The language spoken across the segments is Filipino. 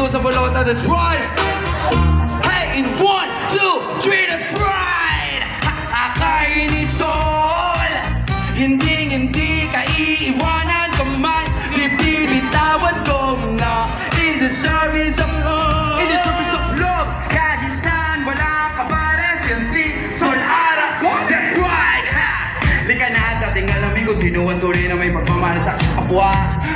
dito sa Balota, that's right. Hey, in 1, 2, 3, that's right. Akainin Sol, hindi ka iiwanan ka man. Di bibitawan ko na in the service of love. In the service of love, kahit saan wala ka pares. Yan si Sol Aragon, that's right. Lika na dating alamin kung sino ang tunay na may pagmamahal sa kapwa.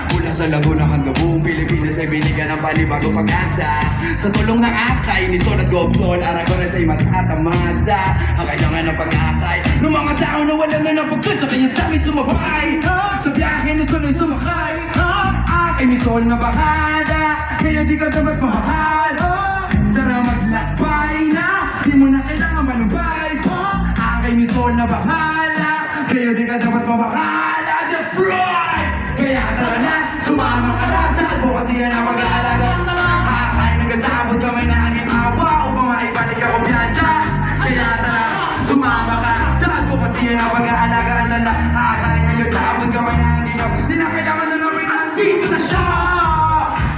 Mula sa Laguna hanggang buong Pilipinas ay binigyan ng panibagong pag-asa. Sa tulong ng akay ni Sol at Gobsol, Aragones ay matatamasa. Ang kailangan ng pag-akay ng mga tao na wala na ng pagkas. Sa kanya sa amin sumabay, sa biyahe ni Sol ay sumakay. Akay ni Sol na bahala, kaya di ka dapat mahal. Tara maglakbay na, di mo na kailangan manubay. Akay ni Sol na bahala, kaya di ka dapat mabahala. That's right! Kaya tara na, sumama ka na sa advokasya na mag-aalaga. Kakain hanggang sa abot kamay na hanging awa upang maibalik ako piyansa. Kaya tara, sumama ka sa advokasya na mag-aalaga. Kakain hanggang sa abot kamay na hanging awa. Di na kailangan na namin nandito na siya.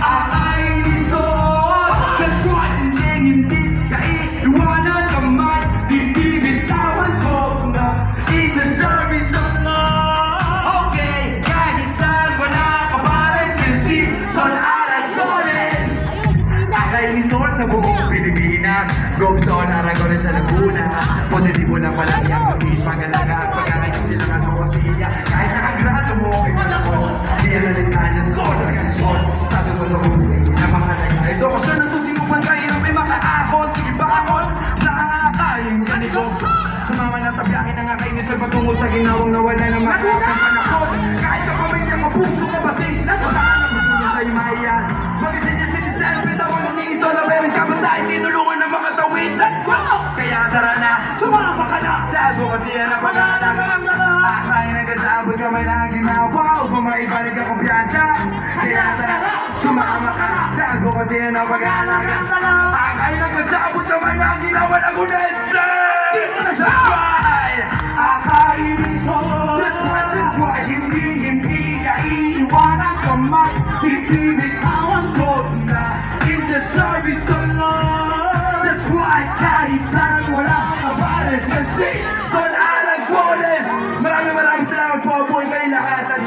Akain ni Sol, that's right, hindi kaiiwanan ka man. Di bitawan ko na in the service of love. Okay, kahit saan wala ka pares. Yan si Sol Aragones. Akay ni Sol sa buong Pilipinas, Gobsol Aragones sa Laguna. Positibo lang palagi ang pag-alaga at pag-aray nilang advokasya. Kahit nakagrado mo ay malakon, di alalitaan ng scholar si Sol. Status mo sa buhay na mahalaga. Ito ko siya nasusinupan sa hirap ay makaakot. Sige bakot sa akayin ka ni Gobsol. Sumama na sa biyahe ng akay ni Sol patungo sa ginawang nawala ng mataas ng panakot. Kahit ka pamilya mapuso ka bating, saan ang gusto sa'yo maiyan? Mag-isin niya sinisan, pitawan ng ni Sol na meron ka ba tayo tinulungan ng mga tawid? Let's go! Kaya tara na, sumama ka na sa advokasya na pag-aalaga. Akay nagkasabot ka may nang ginawa upang maibalik ang kumpiyansa. Kaya tara na, sumama ka na sa advokasya na pag-aalaga. Akay nagkasabot ka may nang ginawa ng unesa. That's right! Akay ni Sol, that's right, hindi ka iiwanan ka man. Bibitawan ko na in the service of love. That's right, kahit saan wala ka pares. Yan si Sol Aragones. Maraming salamat po po kayo lahat.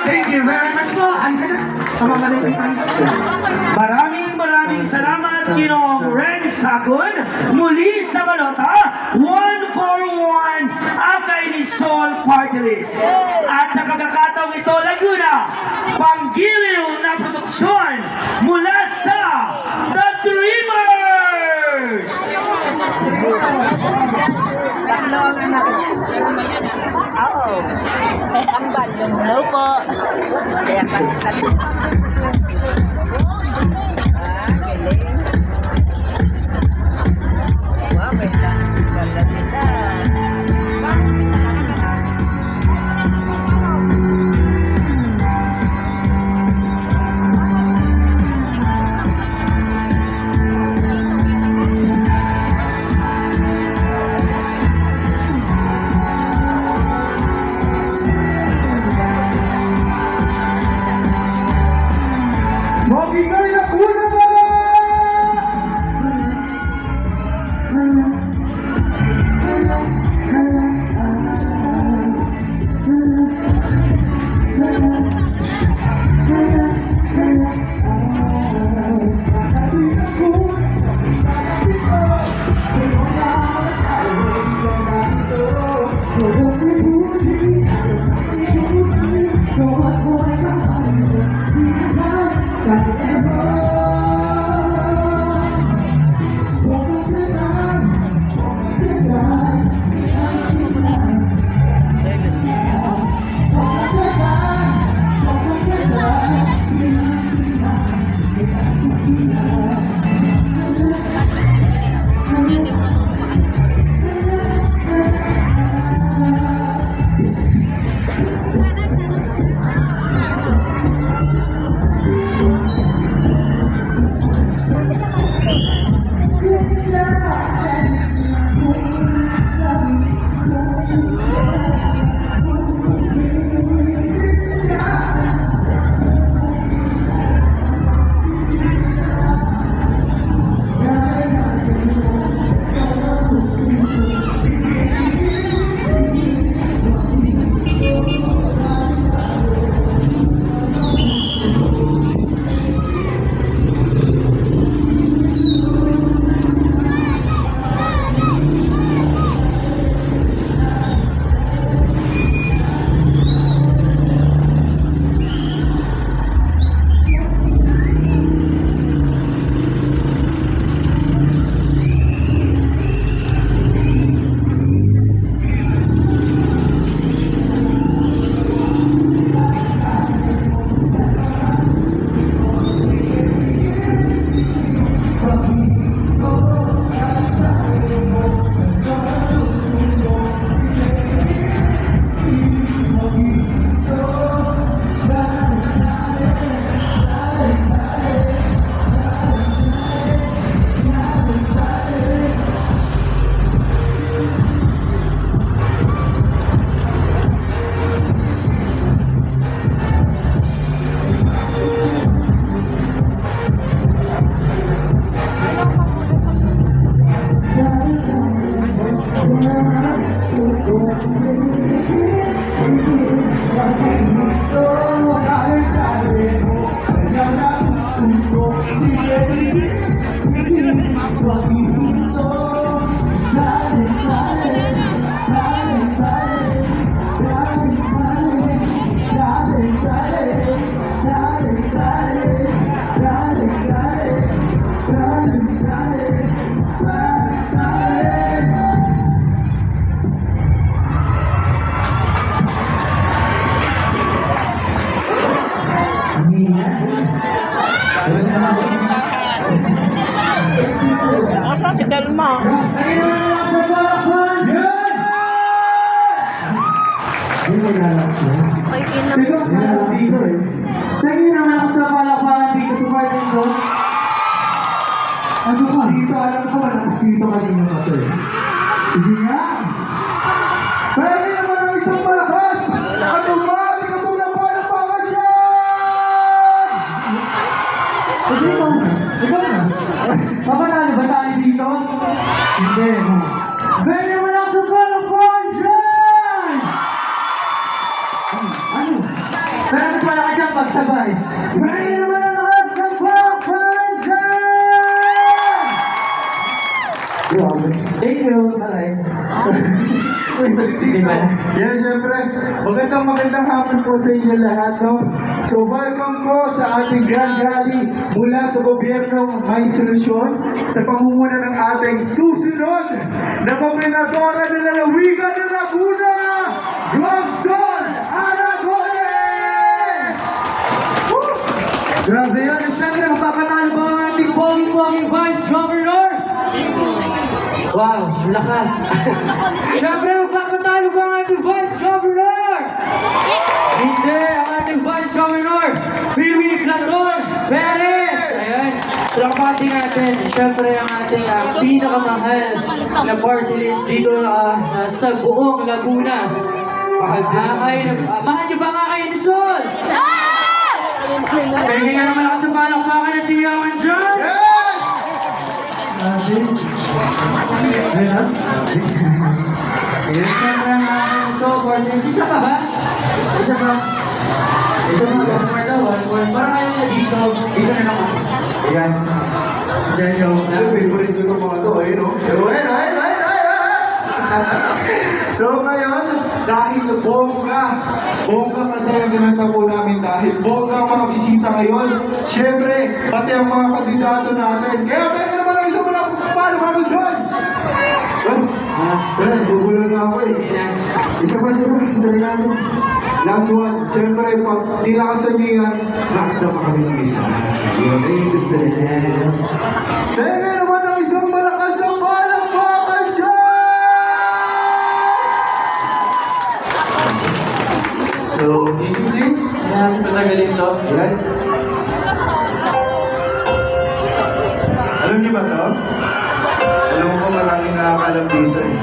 Thank you very much po. Sa mga malipitang. Maraming salamat, Ginoong Ren Sagun. Muli sa Balota, 141 Akay ni Sol Party List. At sa pagkakataong ito, Laguna, panggiliw na produksyon mula sa The Dreamers! Ang balong daw po. Kaya Asa si Telma? Ay, ina. Lagi naman ako sa palakpakan dito sa party ko. Ano ba? Dito alam ko, malakas dito kanina na ito eh. Sige nga. Pwede naman ang isang malakas. At umali ka muna palakpakan dyan! Ikaw na. Papanalo ba tayo dito? Hindi. Pwede naman ako sa palakpakan dyan! Ano? Pero mas malakas ang pagsabay. Pwede naman ang lakas ng palakpakan dyan! Grabe. Thank you. Bye. Uy, balitik Di ba? Yan, syempre. Magandang hapon po sa inyo lahat, no? So, welcome po sa ating Grand Rally mula sa gobyernong May Solusyon sa pangunguna ng ating susunod na gobernadora ng lalawigan ng Laguna, Robson Aragones! Grabe yun. Siyempre, magpapatalo ba ang ating poging Vice Governor? Wow, lakas. Siyempre, magpapatalo ba ang ating Vice Governor? Hindi, ang ating Vice Governor, Piwi Platon Perez. Ayan, lakpati natin. Siyempre, ang ating pinakamahal na party list dito sa buong Laguna. Mahal din. Mahal niyo ba nga kayo ni Sol? Pwede nga naman ako sa palakpakan ng tiyawan dyan. Yes! Ayun. Ayun, siyempre ang aking support. Isa pa ba? Isa pa? Isa pa? One more daw, one more. Parang ayaw na dito. Dito na naman. Ayan. Hindi, joke Ano, lang. favorite ko itong mga to, ayun, no? Ayun. So ngayon, dahil bongga kasi ang ginatapo namin dahil bongga ang mga bisita ngayon, syempre, pati ang mga kandidato natin. Kaya pwede naman ang isa mula sa palo bago dyan! Gugulo na ako eh. Isa pa, dali natin. Last one, syempre, pag nilakasabihan, nakita pa kami ng isa. Yun, eh, gusto rin. Pwede naman ang isang malakas na palakpakan dyan! So, easy please. Ayan, patagalin to. Yan. Alam niyo ba to? Alam ko maraming nakakalam dito eh.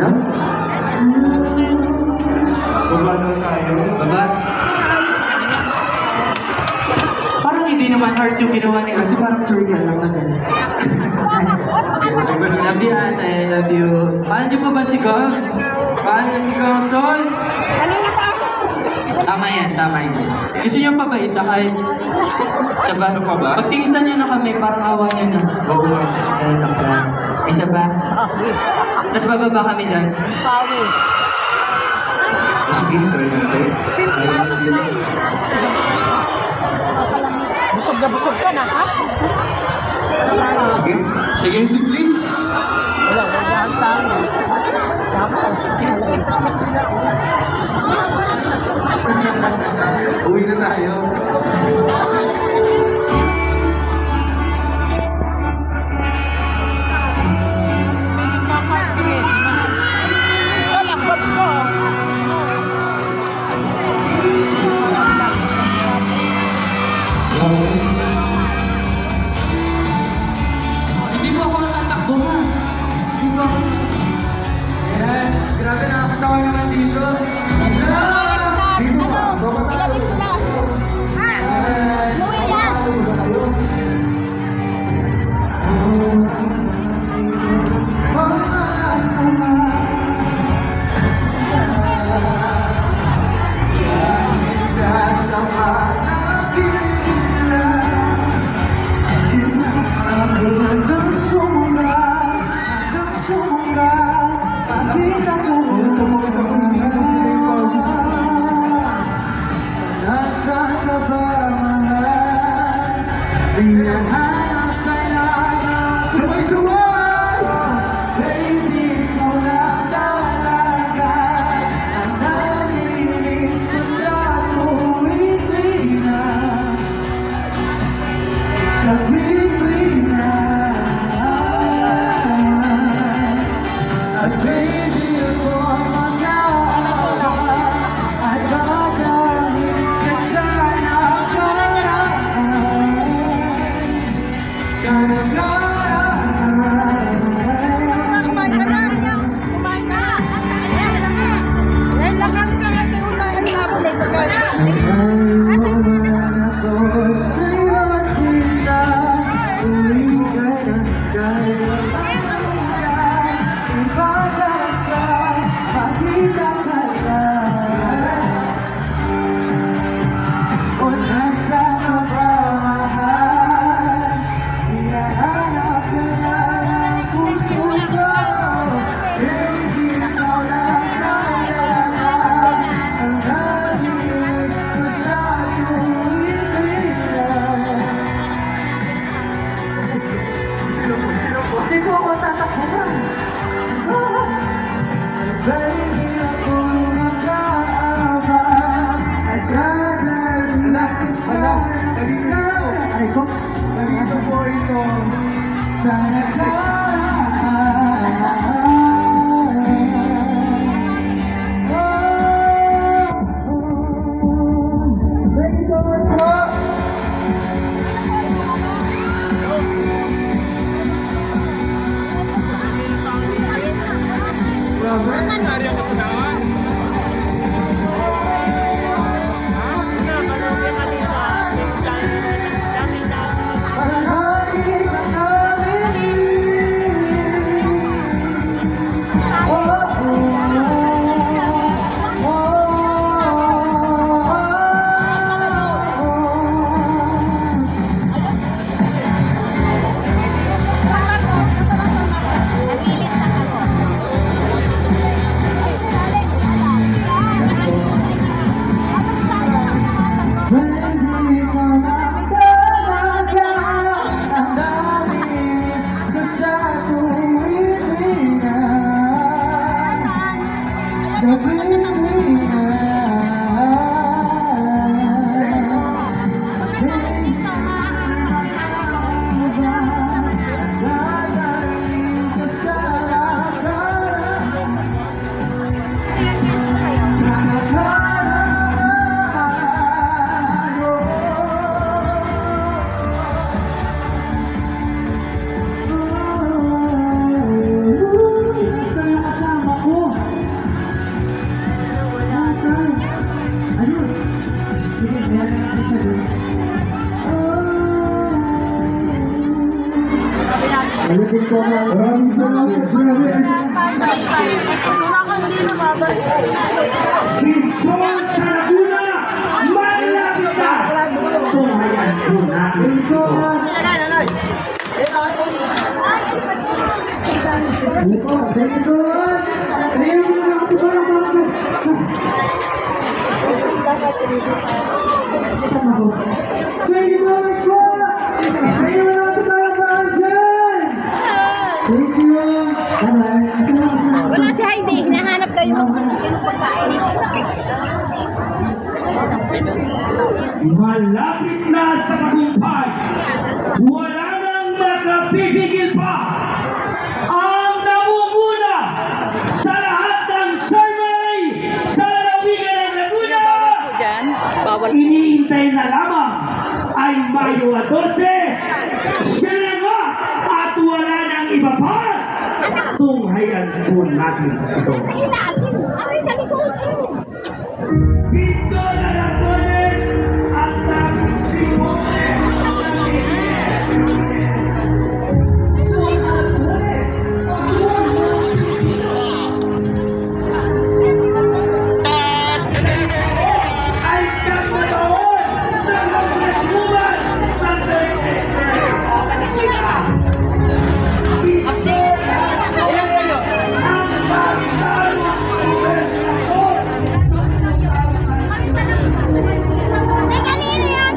na? Baba daw tayo. Baba? Parang hindi naman hard yung ginawa ni Ate, parang circle lang na gano'n. Love you, Ate. Love you. Mahal niyo pa ba si Gong? Mahal niyo si Gong Sol? Tama yan, tama yan. Gusto niyo pa ba isa kahit... Isa ba? Isa pa ba? Pagtinisan niyo na kami, parang awa niyo na. Oo nga. Isa ba? Tapos bababa kami dyan. Sige, try natin. Busog ka na, ha? Sige. Sige, please. Wala, ang tayo. Uwi na tayo. Hindi mo ako natatakbo ha. Hindi mo ako... Ayan, grabe nakakatawa naman dito. Dito ka. Baba tayo. Sabay-sabay! Baby, ikaw lang talaga ang nalinis ko sa tuwing na sa tuwing na. At baby, ako ang mag-aawa at gagawin ka sa nakaraan. Sa nakaraan. Hindi po ako tatakbo ha. Baby, ako mag-aabang at gagawin sa Aray ko. Ganito po ito. Sa nakaraan. Sana kasama ko. Malapit ka na. Maraming salamat. Si Sol sa Laguna, malapit na. Tunghayan po natin ito. Wala si Heidi. Hinahanap kayo ng pagkain. Malapit na sa tagumpay. Wala nang makapipigil pa. Ang namumuna sa lahat ng survey sa lalawigan ng Laguna. Iniintay na lamang ay Mayo 12. Siya na nga at wala nang iba pa. Tunghayan po natin ito. Si Sol Aragones ang daming pipone ng ABS. Sol Aragones, ay siyang nataon ng congresswoman ng Duterte. Si Sol Aragones ang bagong gobernador. Kanino yan?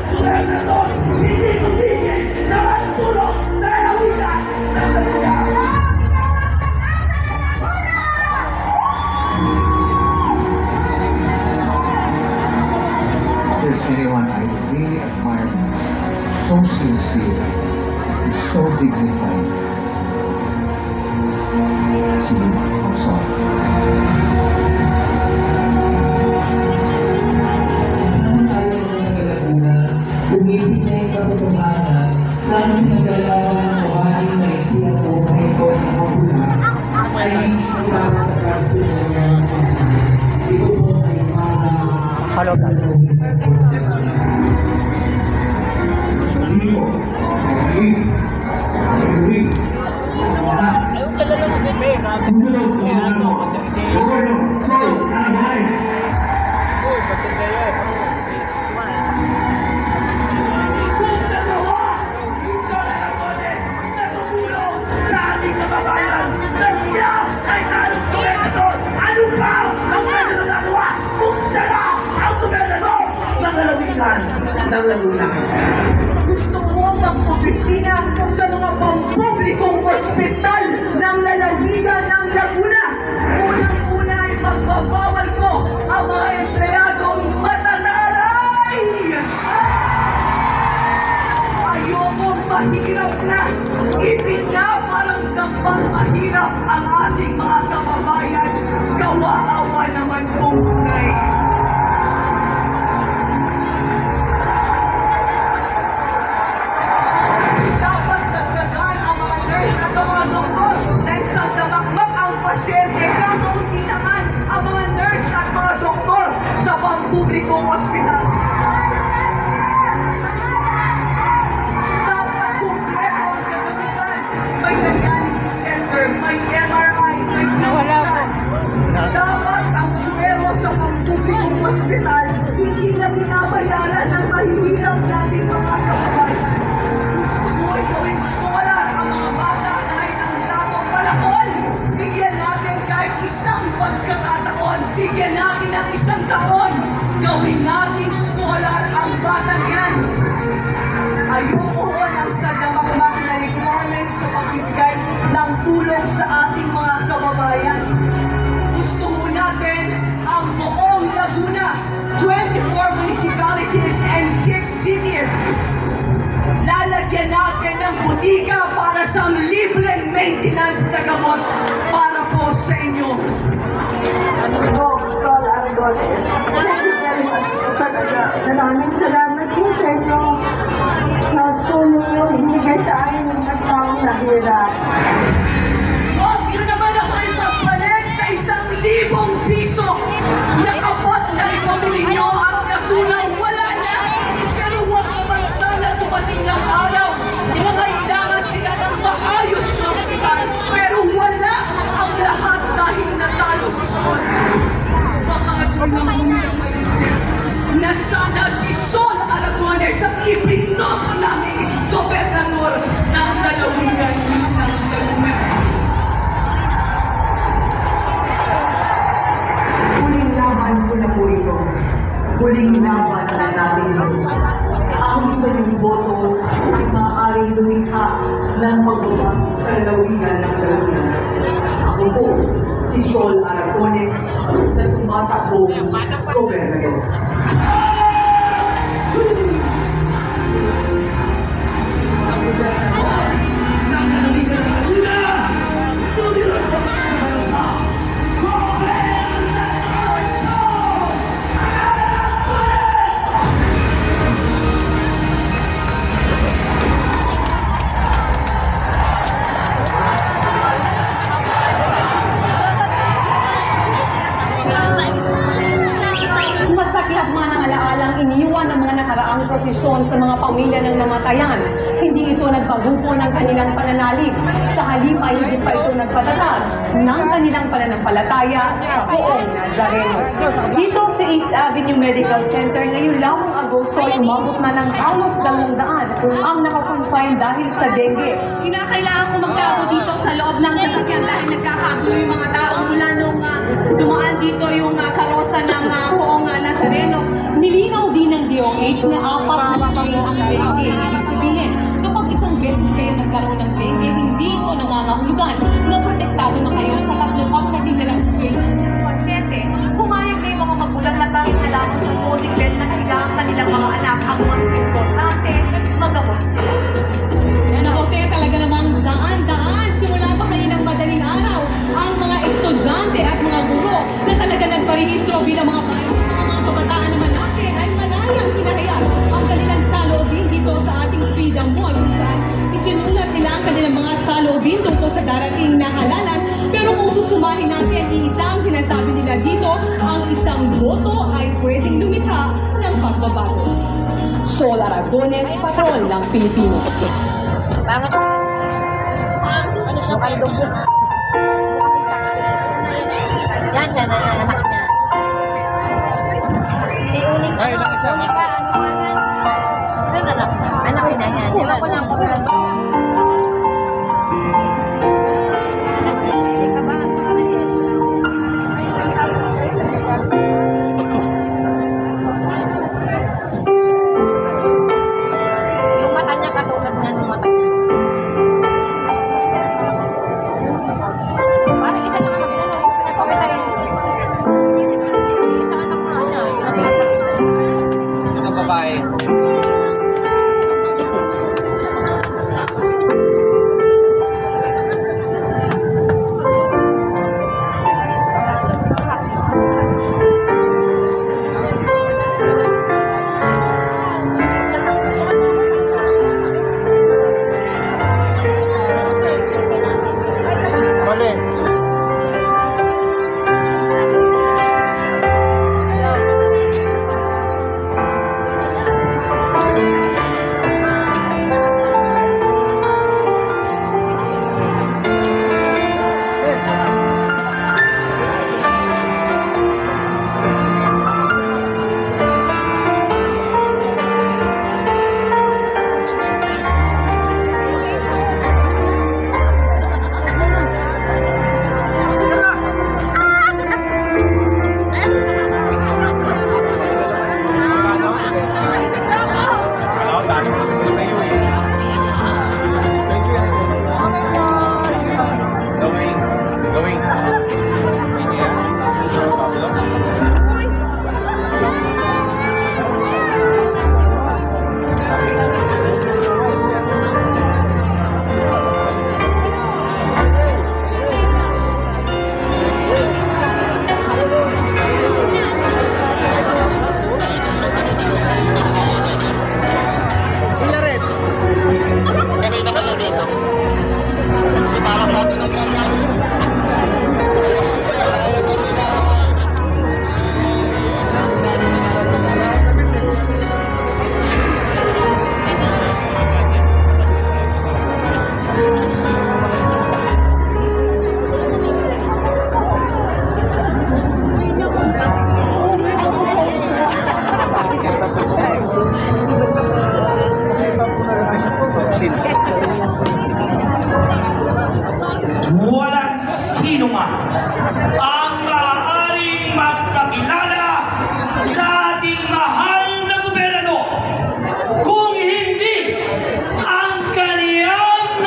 Gobernador, hindi tumigil na magtulong sa lalawigan ng Laguna. There's anyone I really admire, so sincere, and so dignified. Si Consol. Gumising na yung katotohanan na ang pinagalaman ng babaeng na isinuko ito ng makuna ay hindi ko para sa personal niya. Ito po ay para sa Kung nagawa, si Sol Aragones natutulong sa ating kababayan na siya ay talong gobernador. Ano pa ang pwede nagagawa kung siya na ang gobernador ng lalawigan ng Laguna? Gusto ko mag-opisina sa mga pampublikong ospital ng lalawigan ng Laguna. Unang-una ay magbabawal ko ang mga empleyadong matanaray! Ayokong mahirap na. Ipinaparamdam pang mahirap ang ating mga kababayan. Kawaawa naman pong tunay. Dapat dagdagan ang mga nurse at ang mga doktor na isang damakmak ang pasyente. Kakaunti naman ang mga nurse at mga doktor sa pampublikong ospital. Dapat kumpleto ang kagamitan. May dialysis center, may MRI, may CT scan. Dapat ang swero sa pampublikong ospital hindi na binabayaran ng mahihirap nating mga kababayan. Gusto mo gawing scholar ang mga bata kahit ang gratong palakon. Bigyan natin kahit isang pagkakataon. Bigyan natin ng isang taon. Gawin nating scholar ang batang yan. Ayoko ng sadamakmak na requirements sa pagbigay ng tulong sa ating mga kababayan. Gusto mo natin ang buong Laguna, 24 municipalities and 6 cities. Lalagyan natin ng butika para sa libreng maintenance na gamot para po sa inyo. Sol Aragones. Thank you very much po talaga. Maraming salamat po sa inyo sa tulong nyo hinigay sa akin ng nagpang nahirap. Huwag nyo naman ako ipagpalit sa 1,000 piso na kapot na ipamili nyo ang natulang wala na. ng pagbaba sa lalawigan ng Laguna. Ako po, si Sol Aragones, na tumatakbong gobernador. Masaklap man ang alaalang iniwan ng mga nakaraang prosesyon sa mga pamilya ng namatayan. Hindi ito nagpagupo ng kanilang pananalig. Sa halip ay higit pa ito nagpatatag ng kanilang pananampalataya sa buong Nazareno. Dito sa East Avenue Medical Center, ngayon lamang Agosto ay umabot na ng halos 200 ang nakakonfine dahil sa dengue. Kinakailangan kong magtago dito sa loob ng sasakyan dahil nagkakagulo yung mga tao mula nung dumaan dito yung karosa ng poong Nazareno. Nilinaw din ng DOH na 4 na strain ang dengue. Ibig sabihin, kapag isang beses kayo nagkaroon ng dengue, hindi ito nangangahulugan na protektado na kayo sa 3 pang natitirang strain ng pasyente. Pumayag na yung mga magulang na kahit na lamang sa holding bed na kailangan kanilang mga anak ang mas importante, magamot sila. Nakote talaga namang daan-daan simula pa kaninang madaling araw ang mga estudyante at mga guro na talaga nagparehistro bilang mga bayan. Mga kabataan naman natin ay malayang hinahayag ang kanilang saloobin dito sa ating Freedom Mall kung saan isinulat nila ang kanilang mga saloobin tungkol sa darating na halalan. Pero kung susumahin natin, iisa ang sinasabi nila dito, ang isang boto ay pwedeng lumikha ng pagbabago. Sol Aragones, Patrol ng Pilipino. Bangat. Mukhang dugo. Yan siya, anak niya. Si Unik, Unik pa, ano pa yan? Ano anak? Anak niya yan. Di ba ko lang kung ano? Hindi ka ba? Yung mata niya katulad na nung mata niya. Parang isa lang anak niya. Okay tayo. Isa anak na niya. Mga babae. Walang sino man ang maaaring magpakilala sa ating mahal na gobernador kung hindi ang kaniyang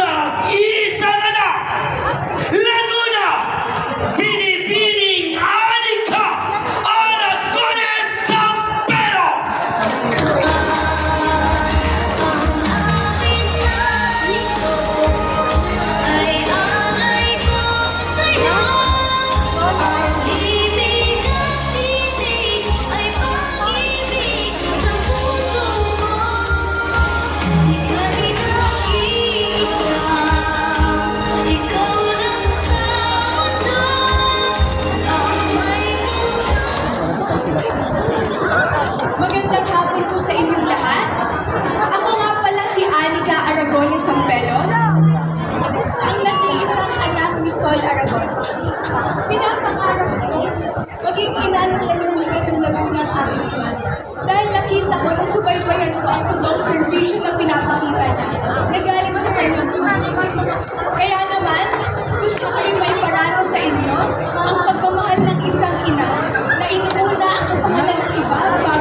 subaybayan ko ang totoong servisyo na pinapakita niya na galing sa kanyang puso. Kaya naman, gusto ko rin maiparano sa inyo ang pagmamahal ng isang ina na inuuna ang kapangalan ng iba bago